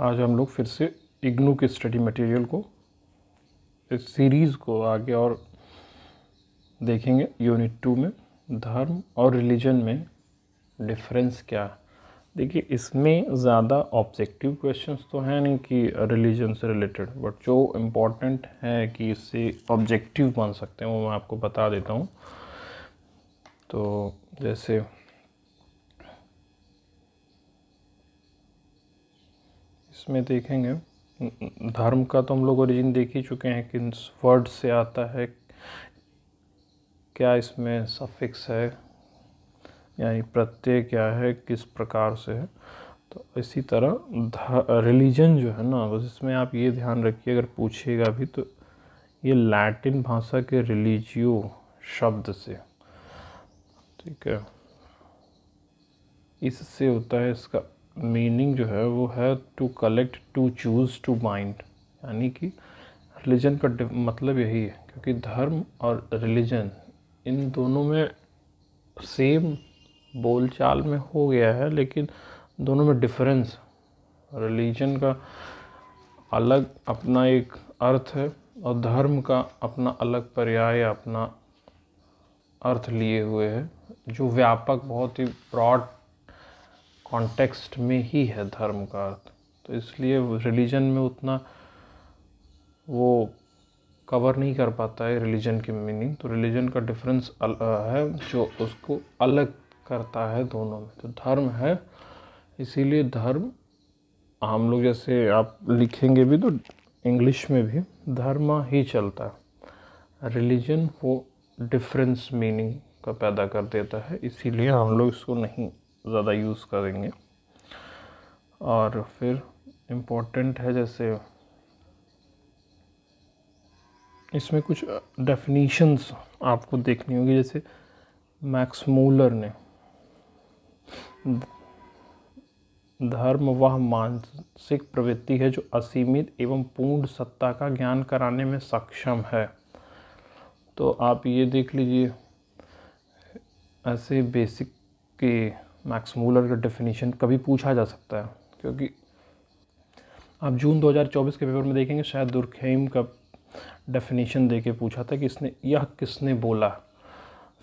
आज हम लोग फिर से इग्नू के स्टडी मटेरियल को, इस सीरीज़ को आगे और देखेंगे। यूनिट 2 में धर्म और रिलीजन में डिफरेंस क्या है। देखिए, इसमें ज़्यादा ऑब्जेक्टिव क्वेश्चंस तो हैं नहीं कि रिलीजन से रिलेटेड, बट जो इम्पोर्टेंट है कि इससे ऑब्जेक्टिव बन सकते हैं वो मैं आपको बता देता हूँ। तो जैसे इसमें देखेंगे, धर्म का तो हम लोग ओरिजिन देख ही चुके हैं कि वर्ड से आता है, क्या इसमें सफिक्स है यानी प्रत्यय क्या है, किस प्रकार से है। तो इसी तरह रिलीजन जो है ना, बस इसमें आप ये ध्यान रखिए, अगर पूछेगा भी तो ये लैटिन भाषा के रिलीजियो शब्द से, ठीक है, इससे होता है। इसका मीनिंग जो है वो है to collect, to choose, to mind, यानी कि रिलीजन का मतलब यही है। क्योंकि धर्म और रिलीजन इन दोनों में सेम बोलचाल में हो गया है, लेकिन दोनों में डिफरेंस। रिलीजन का अलग अपना एक अर्थ है और धर्म का अपना अलग पर्याय, अपना अर्थ लिए हुए है, जो व्यापक, बहुत ही ब्रॉड कॉन्टेक्स्ट में ही है धर्म का अर्थ। तो इसलिए रिलीजन में उतना वो कवर नहीं कर पाता है रिलीजन की मीनिंग। तो रिलीजन का डिफरेंस है जो उसको अलग करता है दोनों में। तो धर्म है, इसीलिए धर्म हम लोग जैसे आप लिखेंगे भी तो इंग्लिश में भी धर्म ही चलता है। रिलीजन वो डिफरेंस मीनिंग का पैदा कर देता है, इसीलिए हम लोग इसको नहीं ज़्यादा यूज़ करेंगे। और फिर इम्पोर्टेंट है, जैसे इसमें कुछ डेफिनीशंस आपको देखनी होगी। जैसे मैक्स मूलर ने धर्म वह मानसिक प्रवृत्ति है जो असीमित एवं पूर्ण सत्ता का ज्ञान कराने में सक्षम है। तो आप ये देख लीजिए, ऐसे बेसिक के मैक्स मूलर का डेफिनेशन कभी पूछा जा सकता है। क्योंकि आप जून 2024 के पेपर में देखेंगे, शायद दुर्खेम का डेफिनेशन देके पूछा था कि यह किसने बोला।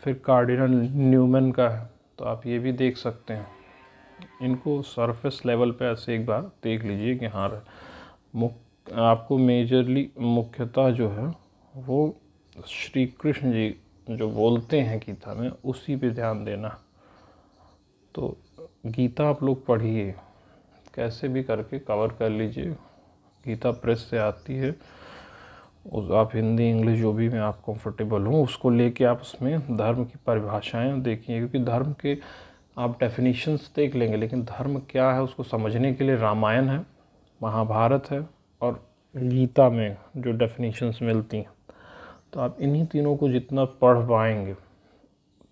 फिर कार्डिनल न्यूमैन का है, तो आप ये भी देख सकते हैं। इनको सरफेस लेवल पे ऐसे एक बार देख लीजिए कि हाँ, आपको मेजरली मुख्यतः जो है वो श्री कृष्ण जी जो बोलते हैं गीता में, उसी पे ध्यान देना। तो गीता आप लोग पढ़िए, कैसे भी करके कवर कर लीजिए। गीता प्रेस से आती है, उस आप हिंदी इंग्लिश जो भी में आप कंफर्टेबल हो उसको लेके आप उसमें धर्म की परिभाषाएं देखिए। क्योंकि धर्म के आप डेफिनेशंस देख लेंगे, लेकिन धर्म क्या है उसको समझने के लिए रामायण है, महाभारत है और गीता में जो डेफिनेशंस मिलती हैं। तो आप इन्हीं तीनों को जितना पढ़ पाएंगे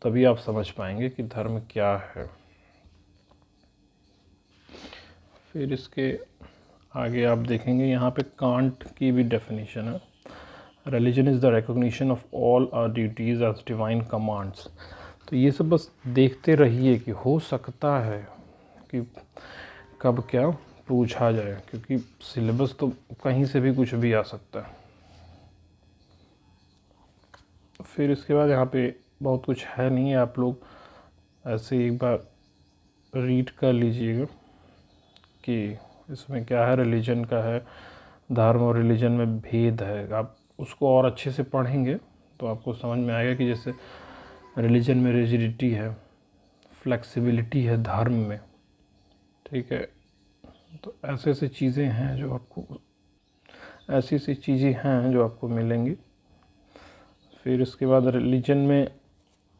तभी आप समझ पाएंगे कि धर्म क्या है। फिर इसके आगे आप देखेंगे, यहाँ पे कांट की भी डेफिनेशन है। Religion is the recognition of all our duties as divine commands. तो ये सब बस देखते रहिए कि हो सकता है कि कब क्या पूछा जाए, क्योंकि सिलेबस तो कहीं से भी कुछ भी आ सकता है। फिर इसके बाद यहाँ पे बहुत कुछ है नहीं, आप लोग ऐसे एक बार रीड कर लीजिएगा कि इसमें क्या है। रिलीजन का है, धर्म और रिलीजन में भेद है। आप उसको और अच्छे से पढ़ेंगे तो आपको समझ में आएगा कि जैसे रिलीजन में रिजिडिटी है, फ्लेक्सिबिलिटी है धर्म में, ठीक है। तो ऐसे ऐसी चीज़ें हैं जो आपको मिलेंगी। फिर इसके बाद रिलीजन में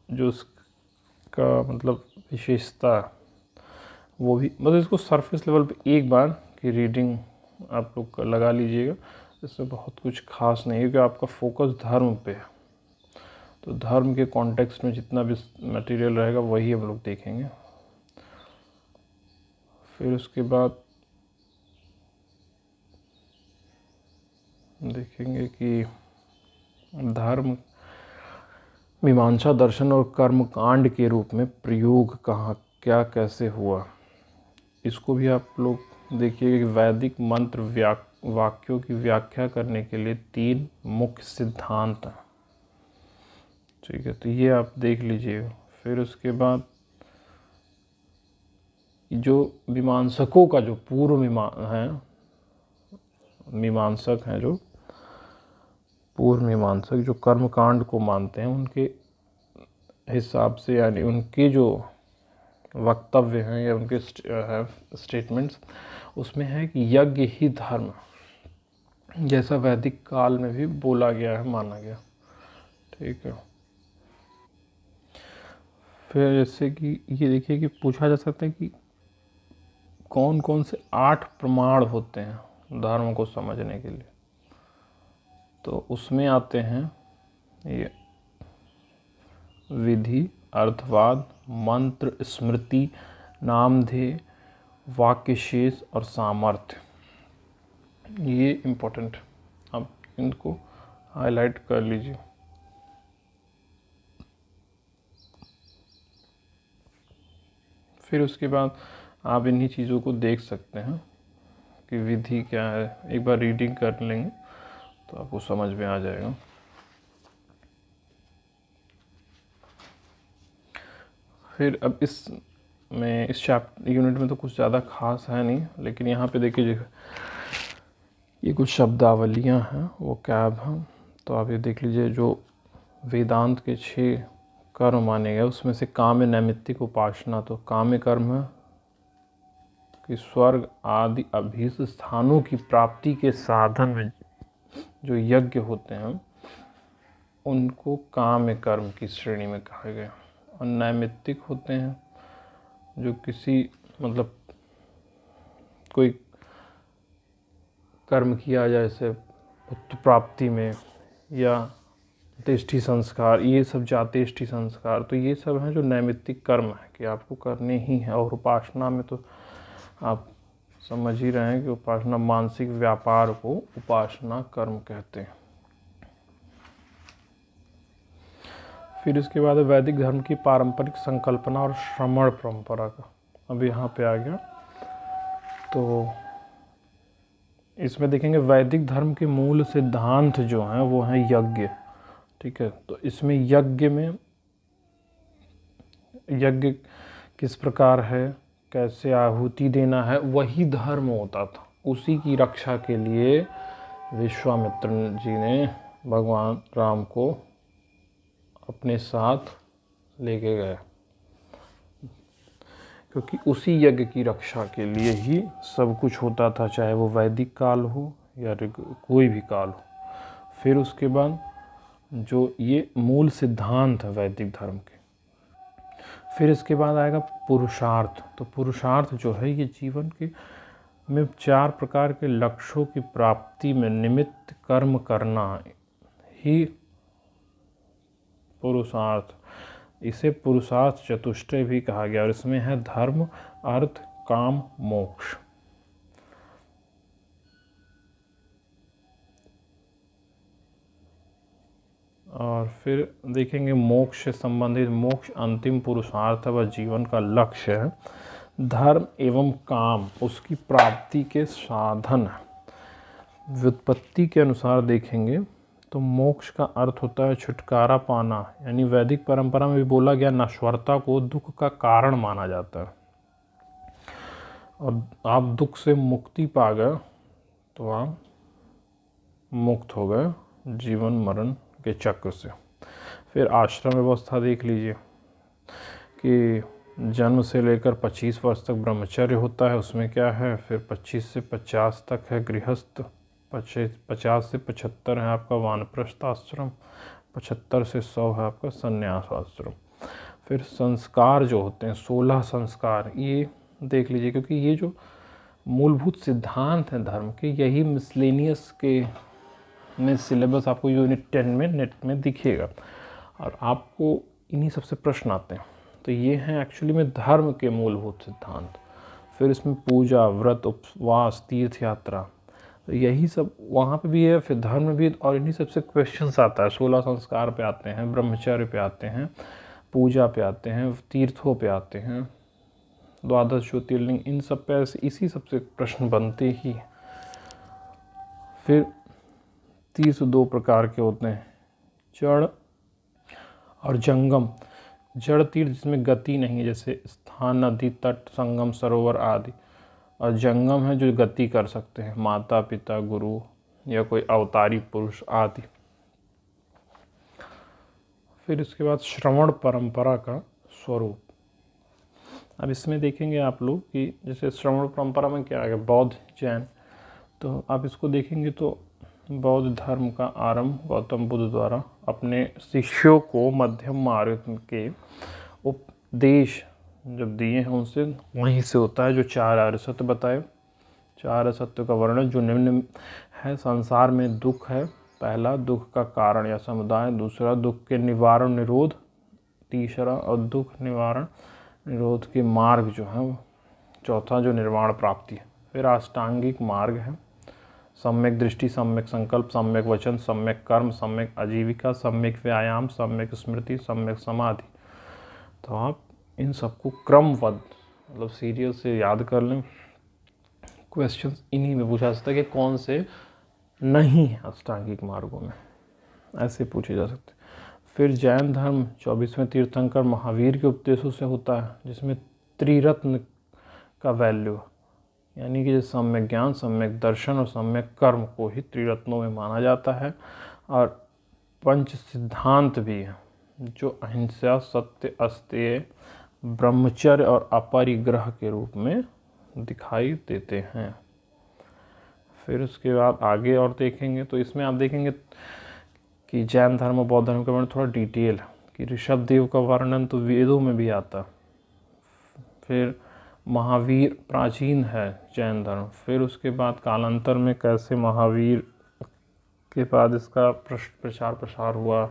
जो उसका मतलब विशेषता, वो भी मतलब इसको सरफेस लेवल पे एक बार की रीडिंग आप लोग लगा लीजिएगा। इसमें बहुत कुछ खास नहीं है, क्योंकि आपका फोकस धर्म पे है। तो धर्म के कॉन्टेक्स्ट में जितना भी मटेरियल रहेगा वही हम लोग देखेंगे। फिर उसके बाद देखेंगे कि धर्म मीमांसा दर्शन और कर्मकांड के रूप में प्रयोग कहाँ क्या कैसे हुआ, इसको भी आप लोग देखिए कि वैदिक मंत्र वाक्यों की व्याख्या करने के लिए 3 मुख्य सिद्धांत हैं। ठीक है, तो ये आप देख लीजिए। फिर उसके बाद जो मीमांसकों का जो पूर्व मीमांसक हैं, जो पूर्व मीमांसक जो कर्मकांड को मानते हैं, उनके हिसाब से, यानी उनके जो वक्तव्य हैं या उनके स्टेटमेंट्स, उसमें है कि यज्ञ ही धर्म, जैसा वैदिक काल में भी बोला गया है, माना गया। ठीक है, फिर जैसे कि ये देखिए कि पूछा जा सकता है कि कौन कौन से 8 प्रमाण होते हैं धर्म को समझने के लिए। तो उसमें आते हैं ये विधि, अर्थवाद, मंत्र, स्मृति, नामधेय, वाक्यशेष और सामर्थ्य। ये इम्पोर्टेंट, आप इनको हाईलाइट कर लीजिए। फिर उसके बाद आप इन्हीं चीज़ों को देख सकते हैं कि विधि क्या है। एक बार रीडिंग कर लेंगे तो आपको समझ में आ जाएगा। फिर अब इस यूनिट में तो कुछ ज़्यादा खास है नहीं, लेकिन यहाँ पे देखिए ये कुछ शब्दावलियाँ हैं, वो कैब हैं। तो आप ये देख लीजिए, जो वेदांत के 6 कर्म माने गए उसमें से काम्य नैमित्तिक उपासना, तो काम्य कर्म है कि स्वर्ग आदि अभीष्ट स्थानों की प्राप्ति के साधन में जो यज्ञ होते हैं उनको काम्य कर्म की श्रेणी में कहा गया। और नैमित्तिक होते हैं जो किसी मतलब कोई कर्म किया जाए, जैसे पुत्र प्राप्ति में या तेष्टि संस्कार, ये सब जातेष्टि संस्कार, तो ये सब हैं जो नैमित्तिक कर्म है कि आपको करने ही है। और उपासना में तो आप समझ ही रहे हैं कि उपासना मानसिक व्यापार को उपासना कर्म कहते हैं। फिर इसके बाद वैदिक धर्म की पारंपरिक संकल्पना और श्रमण परंपरा का अब यहाँ पे आ गया। तो इसमें देखेंगे वैदिक धर्म के मूल सिद्धांत जो हैं वो हैं यज्ञ। ठीक है, तो इसमें यज्ञ किस प्रकार है, कैसे आहुति देना है, वही धर्म होता था। उसी की रक्षा के लिए विश्वामित्र जी ने भगवान राम को अपने साथ लेके गए, क्योंकि उसी यज्ञ की रक्षा के लिए ही सब कुछ होता था, चाहे वो वैदिक काल हो या कोई भी काल हो। फिर उसके बाद जो ये मूल सिद्धांत है वैदिक धर्म के। फिर इसके बाद आएगा पुरुषार्थ। तो पुरुषार्थ जो है ये जीवन के में 4 प्रकार के लक्ष्यों की प्राप्ति में निमित्त कर्म करना ही पुरुषार्थ। इसे पुरुषार्थ चतुष्टय भी कहा गया, और इसमें है धर्म, अर्थ, काम, मोक्ष। और फिर देखेंगे मोक्ष से संबंधित, मोक्ष अंतिम पुरुषार्थ व जीवन का लक्ष्य है। धर्म एवं काम उसकी प्राप्ति के साधन है। व्युत्पत्ति के अनुसार देखेंगे तो मोक्ष का अर्थ होता है छुटकारा पाना, यानी वैदिक परंपरा में भी बोला गया नश्वरता को दुख का कारण माना जाता है। और आप दुख से मुक्ति पा गए तो आप मुक्त हो गए जीवन मरण के चक्र से। फिर आश्रम व्यवस्था देख लीजिए कि जन्म से लेकर 25 वर्ष तक ब्रह्मचर्य होता है, उसमें क्या है। फिर 25 से 50 तक है गृहस्थ, 50 से 75 है आपका वानप्रस्थ आश्रम, 75 से 100 है आपका संन्यास आश्रम। फिर संस्कार जो होते हैं 16 संस्कार, ये देख लीजिए, क्योंकि ये जो मूलभूत सिद्धांत हैं धर्म के, यही मिसलेनियस के में सिलेबस आपको यूनिट 10 में नेट में दिखेगा, और आपको इन्हीं सबसे प्रश्न आते हैं। तो ये हैं एक्चुअली में धर्म के मूलभूत सिद्धांत। फिर इसमें पूजा, व्रत, उपवास, तीर्थ यात्रा, तो यही सब वहाँ पे भी है। फिर धर्म भी, और इन्हीं सबसे क्वेश्चंस आता है। 16 संस्कार पे आते हैं, ब्रह्मचर्य पे आते हैं, पूजा पे आते हैं, तीर्थों पे आते हैं, द्वादश ज्योतिर्लिंग, इन सब पे ऐसे इसी सबसे प्रश्न बनते ही हैं। फिर तीर्थ दो प्रकार के होते हैं, जड़ और जंगम। जड़ तीर्थ जिसमें गति नहीं है, जैसे स्थान, नदी, तट, संगम, सरोवर आदि। और जंगम है जो गति कर सकते हैं, माता पिता, गुरु या कोई अवतारी पुरुष आदि। फिर इसके बाद श्रवण परंपरा का स्वरूप। अब इसमें देखेंगे आप लोग कि जैसे श्रवण परंपरा में क्या है, बौद्ध, जैन। तो आप इसको देखेंगे तो बौद्ध धर्म का आरंभ गौतम बुद्ध द्वारा अपने शिष्यों को मध्यम मार्ग के उपदेश जब दिए हैं उनसे, वहीं से होता है। जो 4 आर्य सत्य बताए, 4 आर्य सत्य का वर्णन जो निम्न है। संसार में दुख है, पहला दुख का कारण या समुदाय, दूसरा दुख के निवारण निरोध, तीसरा और दुख निवारण निरोध के मार्ग जो है, चौथा जो निर्वाण प्राप्ति है। फिर अष्टांगिक मार्ग है, सम्यक दृष्टि, सम्यक संकल्प, सम्यक वचन, सम्यक कर्म, सम्यक आजीविका, सम्यक व्यायाम, सम्यक स्मृति, सम्यक समाधि। तो आप इन सबको क्रमबद्ध मतलब सीरियल से याद कर लें। क्वेश्चन इन्हीं में पूछा सकता है कि कौन से नहीं है अष्टांगिक मार्गों में, ऐसे पूछे जा सकते हैं। फिर जैन धर्म 24वें तीर्थंकर महावीर के उपदेशों से होता है, जिसमें त्रिरत्न का वैल्यू, यानी कि सम्यक ज्ञान, सम्यक दर्शन और सम्यक कर्म को ही त्रिरत्नों में माना जाता है। और पंच सिद्धांत भी हैं, जो अहिंसा, सत्य, अस्तेय, ब्रह्मचर्य और अपरिग्रह के रूप में दिखाई देते हैं। फिर उसके बाद आगे और देखेंगे तो इसमें आप देखेंगे कि जैन धर्म और बौद्ध धर्म का वर्णन थोड़ा डिटेल है, कि ऋषभ देव का वर्णन तो वेदों में भी आता। फिर महावीर प्राचीन है जैन धर्म। फिर उसके बाद कालांतर में कैसे महावीर के बाद इसका प्रचार प्रसार हुआ,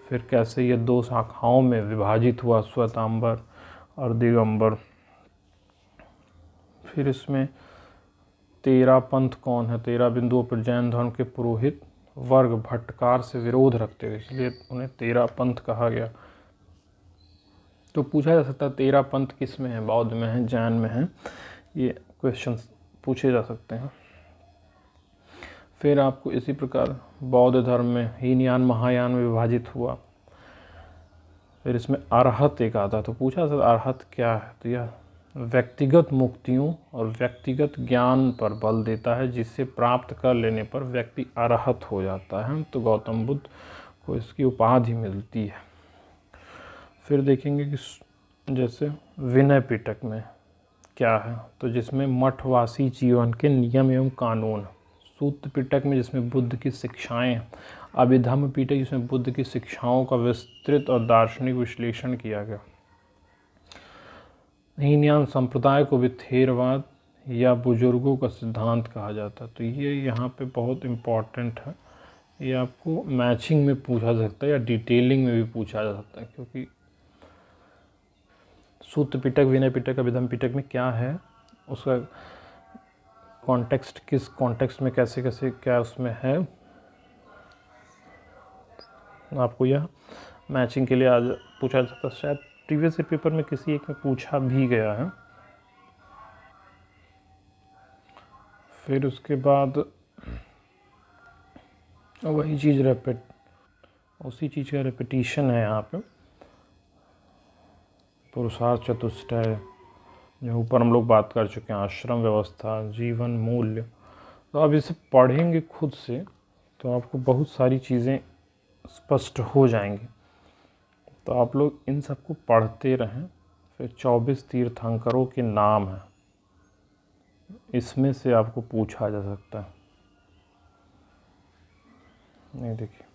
फिर कैसे ये 2 शाखाओं में विभाजित हुआ, श्वेतांबर और दिगंबर। फिर इसमें 13 पंथ कौन है, 13 बिंदुओं पर जैन धर्म के पुरोहित वर्ग भट्टकार से विरोध रखते थे, इसलिए उन्हें 13 पंथ कहा गया। तो पूछा जा सकता है 13 पंथ किस में है, बौद्ध में है, जैन में है, ये क्वेश्चन पूछे जा सकते हैं। फिर आपको इसी प्रकार बौद्ध धर्म में हीनयान महायान में विभाजित हुआ। फिर इसमें अरहत एक आता, तो पूछा जा सकता है अरहत क्या है, तो यह व्यक्तिगत मुक्तियों और व्यक्तिगत ज्ञान पर बल देता है, जिसे प्राप्त कर लेने पर व्यक्ति अरहत हो जाता है। तो गौतम बुद्ध को इसकी उपाधि मिलती है। फिर देखेंगे कि जैसे विनय पिटक में क्या है, तो जिसमें मठवासी जीवन के नियम एवं कानून। सूत्र पिटक में जिसमें बुद्ध की शिक्षाएं। अभिधम्म पिटक जिसमें बुद्ध की शिक्षाओं का विस्तृत और दार्शनिक विश्लेषण किया गया। हीनयान संप्रदाय को भी थेरवाद या बुजुर्गों का सिद्धांत कहा जाता है। तो ये यहाँ पे बहुत इम्पॉर्टेंट है, ये आपको मैचिंग में पूछा जा सकता है या डिटेलिंग में भी पूछा जा सकता है, क्योंकि सूत्र पिटक, विनय पिटक, अभिधम्म पिटक में क्या है, उसका कॉन्टेक्स्ट, किस कॉन्टेक्स्ट में कैसे कैसे क्या उसमें है, आपको यह मैचिंग के लिए आज पूछा जा सकता है। शायद प्रीवियस पेपर में किसी एक में पूछा भी गया है। फिर उसके बाद वही चीज़ उसी चीज़ का रेपिटेशन है यहाँ पे। पुरुषार्थ चतुष्टय जो ऊपर हम लोग बात कर चुके हैं, आश्रम व्यवस्था, जीवन मूल्य। तो अब इसे पढ़ेंगे खुद से तो आपको बहुत सारी चीज़ें स्पष्ट हो जाएंगी। तो आप लोग इन सबको पढ़ते रहें। फिर 24 तीर्थंकरों के नाम हैं, इसमें से आपको पूछा जा सकता है। नहीं देखिए,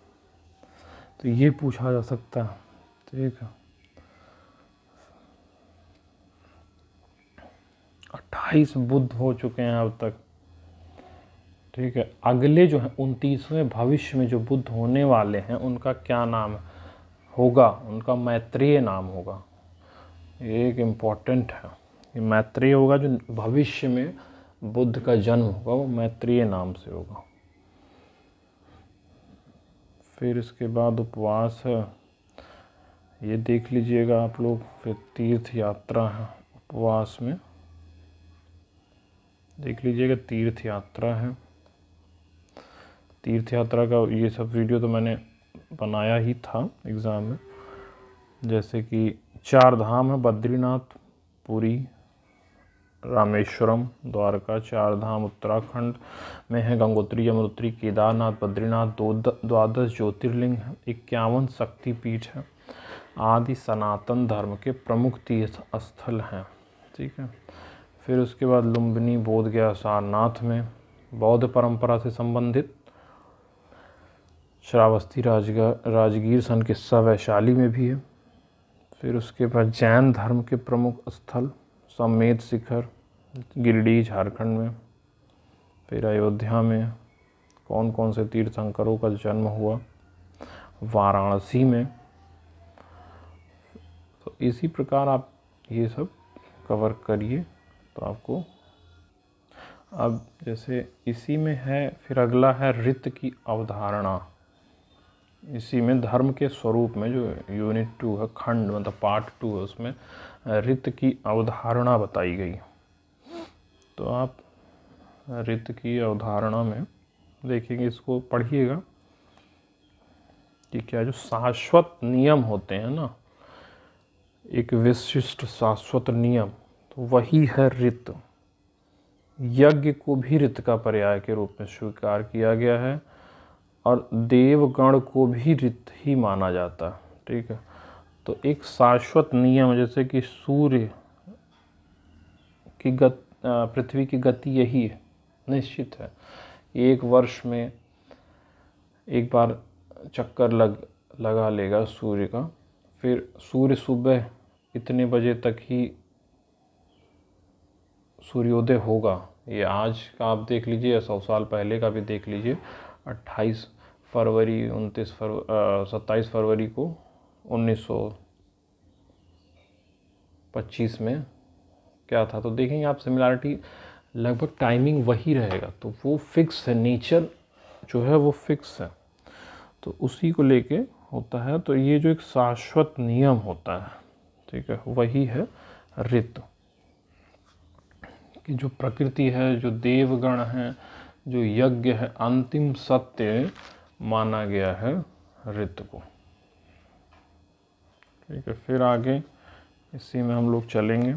तो ये पूछा जा सकता है, ठीक है। 28 बुद्ध हो चुके हैं अब तक, ठीक है। अगले जो है 29वें भविष्य में जो बुद्ध होने वाले हैं उनका क्या नाम होगा, उनका मैत्रेय नाम होगा। ये एक इम्पॉर्टेंट है, ये मैत्रेय होगा। जो भविष्य में बुद्ध का जन्म होगा वो मैत्रेय नाम से होगा। फिर इसके बाद उपवास है, ये देख लीजिएगा आप लोग। फिर तीर्थ यात्रा है, उपवास में देख लीजिएगा। तीर्थ यात्रा है, तीर्थ यात्रा का ये सब वीडियो तो मैंने बनाया ही था एग्ज़ाम में। जैसे कि 4 धाम है, बद्रीनाथ, पुरी, रामेश्वरम, द्वारका। 4 धाम उत्तराखंड में है, गंगोत्री, यमुनोत्री, केदारनाथ, बद्रीनाथ। 12 ज्योतिर्लिंग है, 51 शक्तिपीठ है, आदि सनातन धर्म के प्रमुख तीर्थ स्थल हैं। ठीक है। फिर उसके बाद लुम्बिनी, बोधगया, सारनाथ में बौद्ध परंपरा से संबंधित। श्रावस्ती, राजगीर, सनकिस्सा, वैशाली में भी है। फिर उसके बाद जैन धर्म के प्रमुख स्थल, समेत शिखर, गिरिडीह, झारखंड में। फिर अयोध्या में कौन कौन से तीर्थंकरों का जन्म हुआ, वाराणसी में। तो इसी प्रकार आप ये सब कवर करिए तो आपको। अब जैसे इसी में है, फिर अगला है ऋत की अवधारणा। इसी में धर्म के स्वरूप में जो यूनिट 2 है, खंड मतलब पार्ट 2 है, उसमें ऋत की अवधारणा बताई गई। तो आप ऋत की अवधारणा में देखेंगे, इसको पढ़िएगा कि क्या जो शाश्वत नियम होते हैं ना, एक विशिष्ट शाश्वत नियम, तो वही है ऋत। यज्ञ को भी ऋत का पर्याय के रूप में स्वीकार किया गया है और देवगण को भी ऋत ही माना जाता है। ठीक है। तो एक शाश्वत नियम, जैसे कि सूर्य की पृथ्वी की गति यही है, निश्चित है। एक वर्ष में एक बार चक्कर लगा लेगा सूर्य का। फिर सूर्य सुबह इतने बजे तक ही सूर्योदय होगा। ये आज का आप देख लीजिए या 100 साल पहले का भी देख लीजिए। 28 फरवरी 27 फरवरी को 1925 में क्या था, तो देखेंगे आप सिमिलरिटी, लगभग टाइमिंग वही रहेगा। तो वो फिक्स है, नेचर जो है वो फिक्स है, तो उसी को लेके होता है। तो ये जो एक शाश्वत नियम होता है, ठीक है, वही है ऋत। कि जो प्रकृति है, जो देवगण हैं, जो यज्ञ है, अंतिम सत्य माना गया है ऋत को। ठीक है। फिर आगे इसी में हम लोग चलेंगे।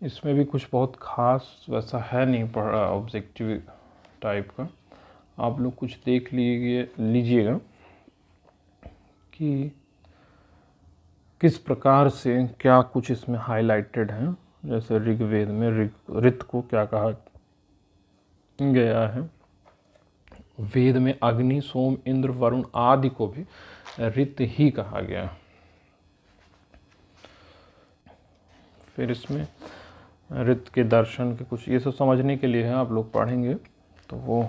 इसमें भी कुछ बहुत खास वैसा है नहीं, पढ़ा ऑब्जेक्टिव टाइप का। आप लोग कुछ देख लीजिएगा कि किस प्रकार से क्या कुछ इसमें हाईलाइटेड है। जैसे ऋग्वेद में ऋत को क्या कहा गया है, वेद में अग्नि, सोम, इंद्र, वरुण आदि को भी ऋत ही कहा गया। फिर इसमें ऋत के दर्शन के कुछ ये सब समझने के लिए है, आप लोग पढ़ेंगे तो वो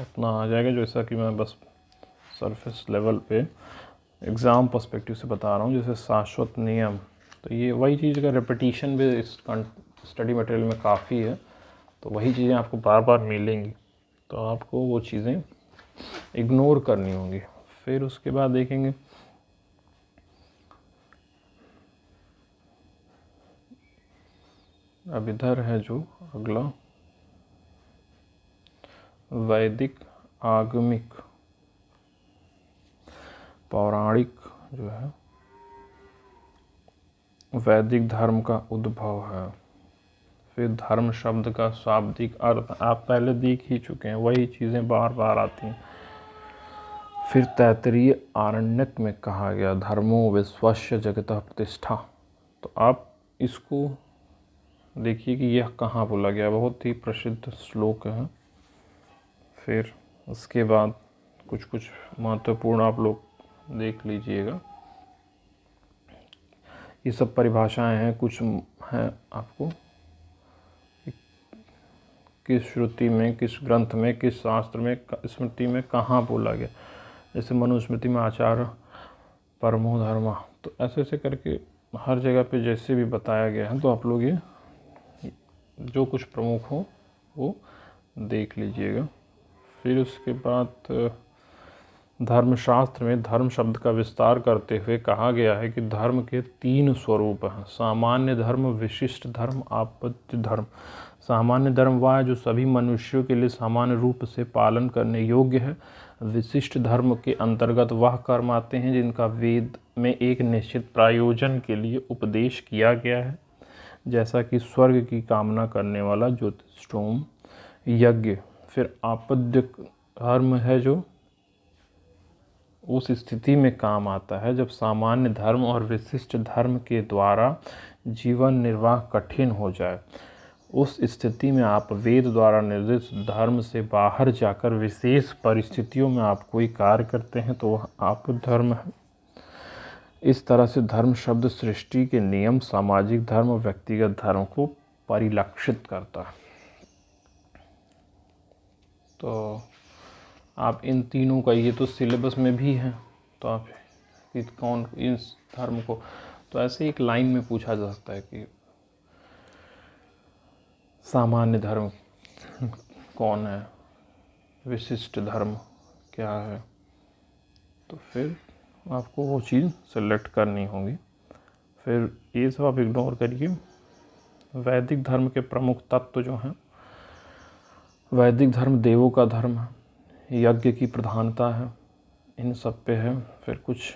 उतना आ जाएगा। जैसा कि मैं बस सरफेस लेवल पे एग्ज़ाम पर्सपेक्टिव से बता रहा हूँ। जैसे शाश्वत नियम, तो ये वही चीज़ का रिपीटिशन भी इस स्टडी मटेरियल में काफ़ी है, तो वही चीज़ें आपको बार बार मिलेंगी, तो आपको वो चीज़ें इग्नोर करनी होंगी। फिर उसके बाद देखेंगे अब इधर है जो अगला वैदिक, आगमिक, पौराणिक जो है वैदिक धर्म का उद्भव है। फिर धर्म शब्द का शाब्दिक अर्थ आप पहले देख ही चुके हैं, वही चीज़ें बार बार आती हैं। फिर तैत्तिरीय आरण्यक में कहा गया धर्मो विश्वस्य जगतः प्रतिष्ठा। तो आप इसको देखिए कि यह कहाँ बोला गया, बहुत ही प्रसिद्ध श्लोक है। फिर उसके बाद कुछ कुछ महत्वपूर्ण आप लोग देख लीजिएगा। ये सब परिभाषाएं हैं, कुछ हैं आपको किस श्रुति में, किस ग्रंथ में, किस शास्त्र में, स्मृति में कहाँ बोला गया। जैसे मनुस्मृति में आचार्य परमो धर्म, तो ऐसे ऐसे करके हर जगह पे जैसे भी बताया गया है, तो आप लोग ये जो कुछ प्रमुख हो वो देख लीजिएगा। फिर उसके बाद धर्मशास्त्र में धर्म शब्द का विस्तार करते हुए कहा गया है कि धर्म के 3 स्वरूप हैं: सामान्य धर्म, विशिष्ट धर्म, आपत्ति धर्म। सामान्य धर्म वह है जो सभी मनुष्यों के लिए सामान्य रूप से पालन करने योग्य है। विशिष्ट धर्म के अंतर्गत वह कर्म आते हैं जिनका वेद में एक निश्चित प्रयोजन के लिए उपदेश किया गया है, जैसा कि स्वर्ग की कामना करने वाला ज्योतिषोम यज्ञ। फिर आपद्य धर्म है जो उस स्थिति में काम आता है जब सामान्य धर्म और विशिष्ट धर्म के द्वारा जीवन निर्वाह कठिन हो जाए। उस स्थिति में आप वेद द्वारा निर्दिष्ट धर्म से बाहर जाकर विशेष परिस्थितियों में आप कोई कार्य करते हैं तो वह आप धर्म है। इस तरह से धर्म शब्द सृष्टि के नियम, सामाजिक धर्म और व्यक्तिगत धर्म को परिलक्षित करता है। तो आप इन तीनों का, ये तो सिलेबस में भी है, तो आप कि कौन इस धर्म को, तो ऐसे एक लाइन में पूछा जा सकता है कि सामान्य धर्म कौन है, विशिष्ट धर्म क्या है, तो फिर आपको वो चीज़ सेलेक्ट करनी होगी। फिर ये सब आप इग्नोर करिए। वैदिक धर्म के प्रमुख तत्व जो हैं, वैदिक धर्म देवों का धर्म है, यज्ञ की प्रधानता है, इन सब पे है। फिर कुछ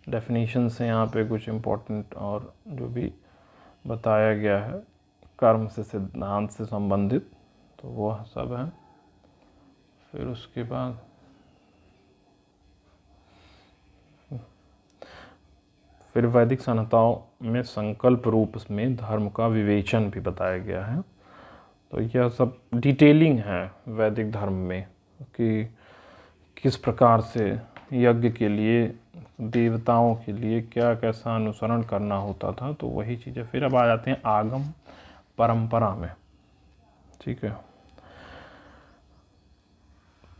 डेफिनेशंस हैं यहाँ पे, कुछ इम्पोर्टेंट, और जो भी बताया गया है कर्म से, सिद्धांत से संबंधित, तो वह सब है। फिर उसके बाद फिर वैदिक संहिताओं में संकल्प रूप में धर्म का विवेचन भी बताया गया है। तो यह सब डिटेलिंग है वैदिक धर्म में कि किस प्रकार से यज्ञ के लिए, देवताओं के लिए क्या कैसा अनुसरण करना होता था, तो वही चीज़ें। फिर अब आ जाते हैं आगम परंपरा में। ठीक है,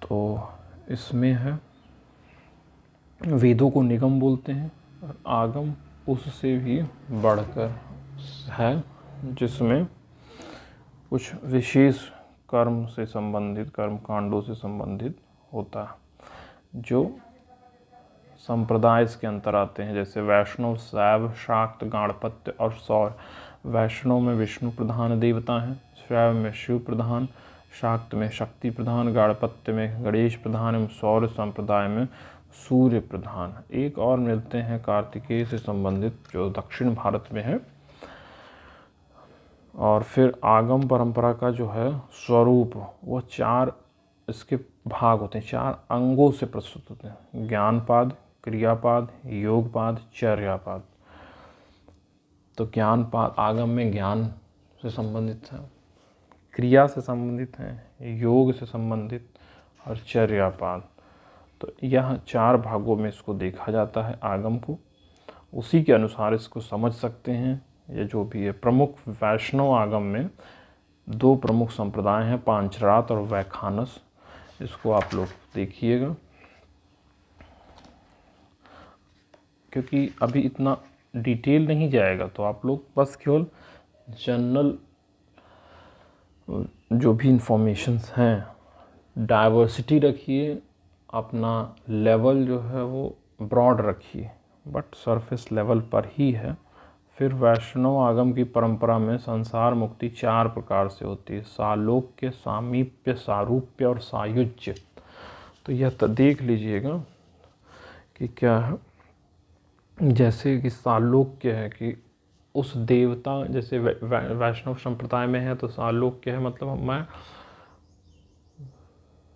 तो इसमें है वेदों को निगम बोलते हैं, और आगम उससे भी बढ़कर है, जिसमें कुछ विशेष कर्म से संबंधित, कर्म कांडों से संबंधित होता है, जो संप्रदाय इसके अंतर आते हैं, जैसे वैष्णव, शैव, शाक्त, गाणपत्य और सौर। वैष्णव में विष्णु प्रधान देवता हैं, शैव में शिव प्रधान, शाक्त में शक्ति प्रधान, गाणपत्य में गणेश प्रधान एवं सौर संप्रदाय में सूर्य प्रधान। एक और मिलते हैं कार्तिकेय से संबंधित, जो दक्षिण भारत में है। और फिर आगम परंपरा का जो है स्वरूप, वो 4 इसके भाग होते हैं, 4 अंगों से प्रस्तुत होते हैं: ज्ञानपाद, क्रियापाद, योगपाद, चर्यापाद। तो ज्ञानपाद आगम में ज्ञान से संबंधित है, क्रिया से संबंधित है, योग से संबंधित, और चर्यापाद। तो यह 4 भागों में इसको देखा जाता है आगम को, उसी के अनुसार इसको समझ सकते हैं। ये जो भी है प्रमुख वैष्णव आगम में 2 प्रमुख संप्रदाय हैं, पांचरात और वैखानस। इसको आप लोग देखिएगा, क्योंकि अभी इतना डिटेल नहीं जाएगा, तो आप लोग बस केवल जनरल जो भी इंफॉर्मेशंस हैं, डाइवर्सिटी रखिए, अपना लेवल जो है वो ब्रॉड रखिए, बट सरफेस लेवल पर ही है। फिर वैष्णव आगम की परंपरा में संसार मुक्ति 4 प्रकार से होती है: सालोक्य, सामीप्य, सारूप्य और सायुज्य। तो यह देख लीजिएगा कि क्या है। जैसे कि सालोक्य है कि उस देवता, जैसे वैष्णव संप्रदाय में है तो सालोक्य है, मतलब मैं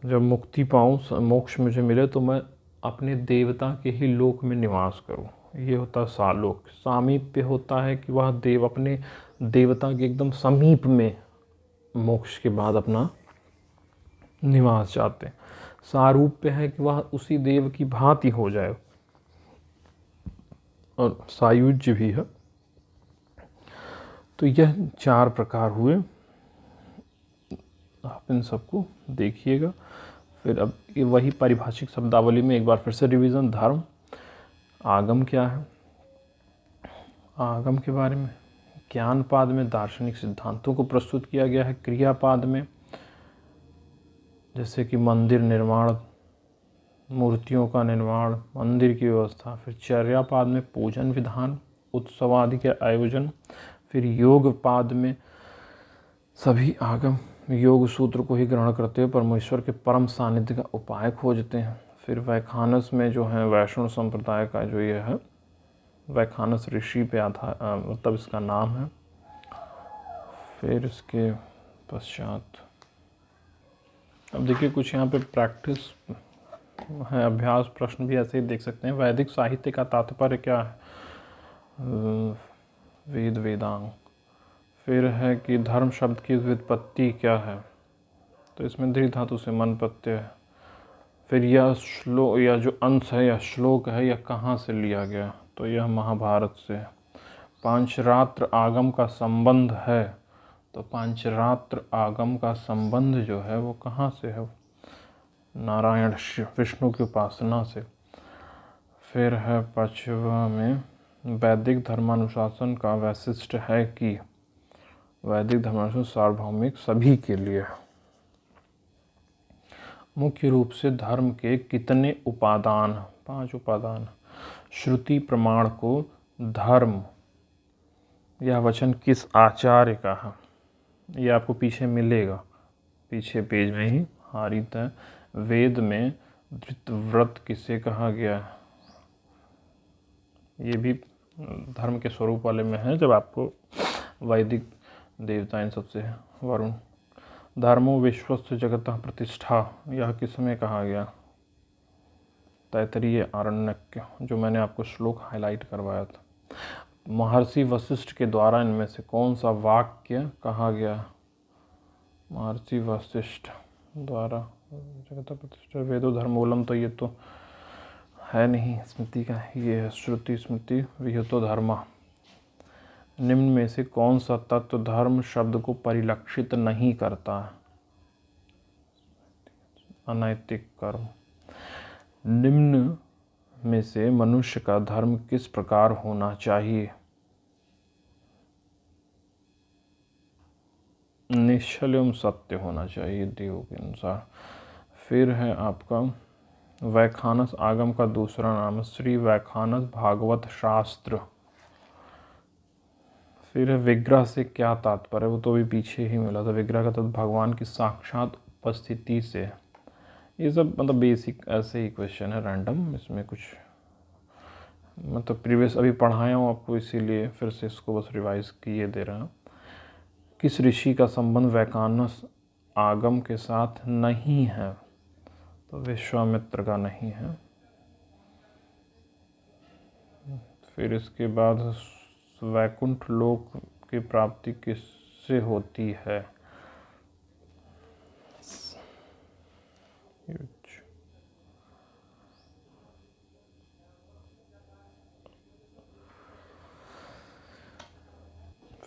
जब मुक्ति पाऊँ, मोक्ष मुझे मिले, तो मैं अपने देवता के ही लोक में निवास करूँ, ये होता है सालोक्य। सामीप्य होता है कि वह देव अपने देवता के एकदम समीप में मोक्ष के बाद अपना निवास चाहते हैं। सारूप्य है कि वह उसी देव की भांति हो जाए, और सायुज्य भी है। तो यह 4 प्रकार हुए, आप इन सबको देखिएगा। फिर अब ये वही पारिभाषिक शब्दावली में एक बार फिर से रिवीजन। धर्म, आगम क्या है, आगम के बारे में। ज्ञानपाद में दार्शनिक सिद्धांतों को प्रस्तुत किया गया है। क्रियापाद में जैसे कि मंदिर निर्माण, मूर्तियों का निर्माण, मंदिर की व्यवस्था, फिर चर्यापाद में पूजन विधान, उत्सव आदि के आयोजन, फिर योग पाद में सभी आगम योग सूत्र को ही ग्रहण करते हुए परमेश्वर के परम सानिध्य का उपाय खोजते हैं। फिर वैखानस में जो है वैष्णव संप्रदाय का जो ये है, वैखानस ऋषि पे मतलब इसका नाम है। फिर इसके पश्चात अब देखिए कुछ यहाँ पे प्रैक्टिस है, अभ्यास प्रश्न भी ऐसे ही देख सकते हैं। वैदिक साहित्य का तात्पर्य क्या है? वेद वेदांग। फिर है कि धर्म शब्द की व्युत्पत्ति क्या है? तो इसमें दृढ़ धातु से मन प्रत्यय है। फिर यह श्लोक या जो अंश है या श्लोक है यह कहाँ से लिया गया? तो यह महाभारत से। पांचरात्र आगम का संबंध है, तो पांचरात्र आगम का संबंध जो है वो कहाँ से है? नारायण विष्णु की उपासना से। फिर है पांचवा में वैदिक धर्मानुशासन का वैशिष्ट है कि वैदिक धर्मानुशासन सार्वभौमिक सभी के लिए। मुख्य रूप से धर्म के कितने उपादान? 5 उपादान। श्रुति प्रमाण को धर्म यह वचन किस आचार्य का है? ये आपको पीछे मिलेगा, पीछे पेज में ही हारित है। वेद में धृतव्रत किसे कहा गया है? ये भी धर्म के स्वरूप वाले में है, जब आपको वैदिक देवता इन सबसे है। वरुण। धर्मो विश्वस्य जगतः प्रतिष्ठा, यह किसमें कहा गया? तैत्तरीय आरण्यक, जो मैंने आपको श्लोक हाईलाइट करवाया था। महर्षि वशिष्ठ के द्वारा इनमें से कौन सा वाक्य कहा गया? महर्षि वशिष्ठ द्वारा जगत प्रतिष्ठा वेदो धर्मोलम, तो ये तो है नहीं, स्मृति का ये है, श्रुति स्मृति विहितो धर्म। निम्न में से कौन सा तत्व धर्म शब्द को परिलक्षित नहीं करता है? अनैतिक कर्म। निम्न में से मनुष्य का धर्म किस प्रकार होना चाहिए? निश्चल एवं सत्य होना चाहिए देव के अनुसार। फिर है आपका वैखानस आगम का दूसरा नाम श्री वैखानस भागवत शास्त्र। फिर है विग्रह से क्या तात्पर्य? वो तो भी पीछे ही मिला था। विग्रह का तत्व भगवान की साक्षात उपस्थिति से। ये सब मतलब बेसिक ऐसे ही क्वेश्चन है, रैंडम, इसमें कुछ मतलब प्रीवियस अभी पढ़ाया हूँ आपको, इसीलिए फिर से इसको बस रिवाइज किए दे रहा हूँ। किस ऋषि का संबंध वैखानस आगम के साथ नहीं है? तो विश्वामित्र का नहीं है। फिर इसके बाद वैकुंठ लोक की प्राप्ति किससे होती है?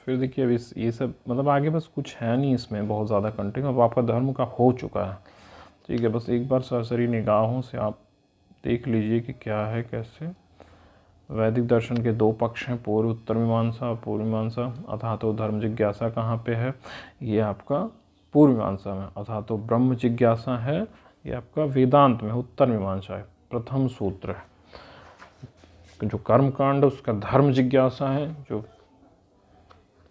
फिर देखिए अभी ये सब मतलब आगे बस कुछ है नहीं इसमें बहुत ज़्यादा कंटेंट। अब आपका धर्म का हो चुका है, ठीक है। बस एक बार सरसरी निगाहों से आप देख लीजिए कि क्या है कैसे। वैदिक दर्शन के 2 पक्ष हैं, पूर्व उत्तर मीमांसा और पूर्व मीमांसा। अथा तो धर्म जिज्ञासा कहाँ पे है? ये आपका पूर्व मीमांसा में। अथा तो ब्रह्म जिज्ञासा है, ये आपका वेदांत में उत्तर मीमांसा है। प्रथम सूत्र है जो कर्म कांड, उसका धर्म जिज्ञासा है। जो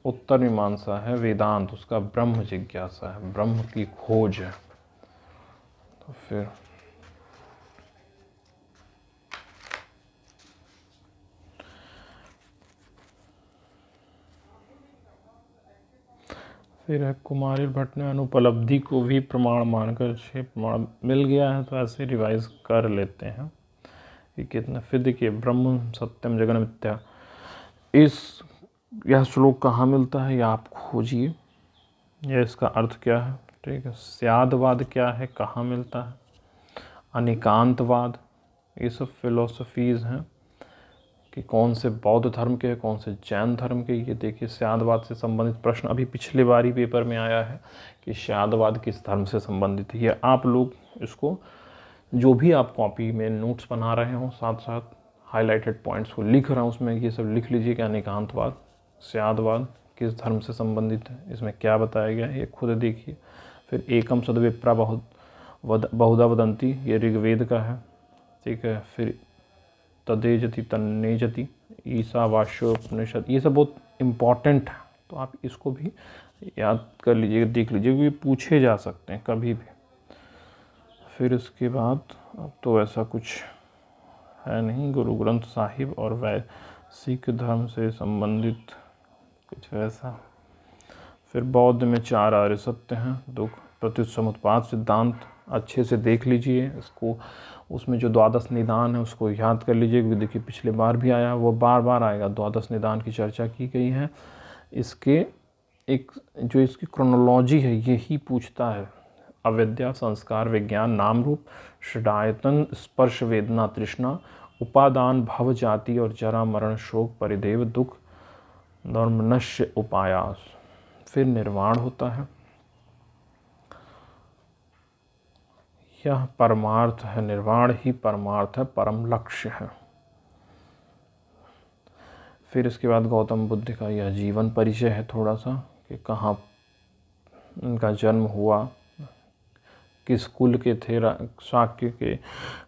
उत्तर मीमांसा है वेदांत, उसका ब्रह्म जिज्ञासा है, ब्रह्म की खोज है। तो फिर है कुमारिल भट्ट ने अनुपलब्धि को भी प्रमाण मानकर 6 प्रमाण मिल गया है, तो ऐसे रिवाइज कर लेते हैं कि कितना। फिर देखिए ब्रह्म सत्यम जगन मिथ्या, यह श्लोक कहाँ मिलता है? या आप खोजिए, यह इसका अर्थ क्या है, ठीक है। स्यादवाद क्या है, कहाँ मिलता है? अनिकांतवाद, ये सब फिलोसफीज़ हैं कि कौन से बौद्ध धर्म के, कौन से जैन धर्म के। ये देखिए स्यादवाद से संबंधित प्रश्न अभी पिछले बार ही पेपर में आया है कि स्यादवाद किस धर्म से संबंधित है। आप लोग इसको जो भी आप कॉपी में नोट्स बना रहे हो, साथ साथ हाईलाइटेड पॉइंट्स को लिख रहा हूँ उसमें, ये सब लिख लीजिए कि अनिकांतवाद, स्यादवाद किस धर्म से संबंधित है, इसमें क्या बताया गया है, ये खुद देखिए। फिर एकम सद विप्रा बहुधा वदंती, ये ऋग्वेद का है। ठीक है। फिर तदेजति तन्नेजति, ईशावास्योपनिषद, ये सब बहुत इम्पॉर्टेंट है, तो आप इसको भी याद कर लीजिएगा, देख लीजिएगा, क्योंकि पूछे जा सकते हैं कभी भी। फिर इसके बाद अब तो ऐसा कुछ है नहीं, गुरु ग्रंथ साहिब और सिख धर्म से संबंधित कुछ वैसा। फिर बौद्ध में 4 आर्य सत्य हैं, दुख, प्रत्युत, समुत्पाद सिद्धांत अच्छे से देख लीजिए इसको। उसमें जो द्वादश निदान है उसको याद कर लीजिए, क्योंकि देखिए पिछले बार भी आया, वो बार बार आएगा। द्वादश निदान की चर्चा की गई है। इसके एक जो इसकी क्रोनोलॉजी है यही पूछता है, अविद्या, संस्कार, विज्ञान, नाम रूप, षडायतन, स्पर्श, वेदना, तृष्णा, उपादान, भव, जाति और जरा, मरण, शोक, परिदेव, दुख, नश्य, उपायास। फिर निर्वाण होता है, यह परमार्थ है, निर्वाण ही परमार्थ है, परम लक्ष्य है। फिर इसके बाद गौतम बुद्ध का यह जीवन परिचय है थोड़ा सा, कि कहाँ उनका जन्म हुआ, किस कुल के थे, शाक्य के,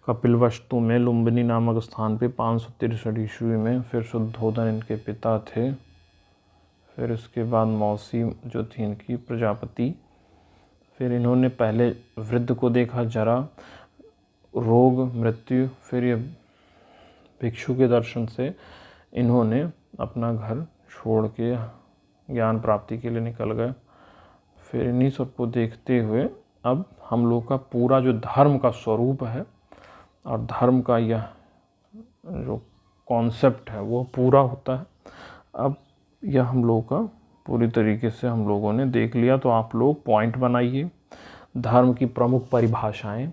कपिलवस्तु में लुम्बिनी नामक स्थान पे 563 ईस्वी में। फिर शुद्धोधन इनके पिता थे। फिर इसके बाद मौसी जो थी इनकी प्रजापति। फिर इन्होंने पहले वृद्ध को देखा, जरा, रोग, मृत्यु। फिर ये भिक्षु के दर्शन से इन्होंने अपना घर छोड़ के ज्ञान प्राप्ति के लिए निकल गए। फिर इन्हीं सबको देखते हुए अब हम लोग का पूरा जो धर्म का स्वरूप है और धर्म का यह जो कॉन्सेप्ट है वो पूरा होता है। अब यह हम लोग का पूरी तरीके से हम लोगों ने देख लिया। तो आप लोग पॉइंट बनाइए, धर्म की प्रमुख परिभाषाएं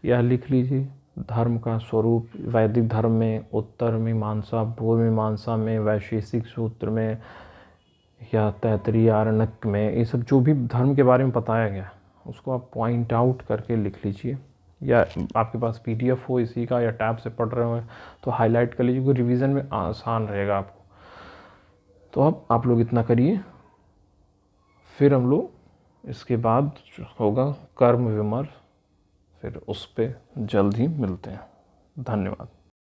यह लिख लीजिए। धर्म का स्वरूप वैदिक धर्म में उत्तर मीमांसा, पूर्व मीमांसा में, वैशेषिक सूत्र में या तैतरीय आरण्यक में, ये सब जो भी धर्म के बारे में बताया गया उसको आप पॉइंट आउट करके लिख लीजिए। या आपके पास PDF हो इसी का, या टैब से पढ़ रहे हो तो हाईलाइट कर लीजिए, क्योंकि रिवीजन में आसान रहेगा आपको। तो अब आप लोग इतना करिए, फिर हम लोग इसके बाद होगा कर्म विमर्श, फिर उस पर जल्द ही मिलते हैं। धन्यवाद।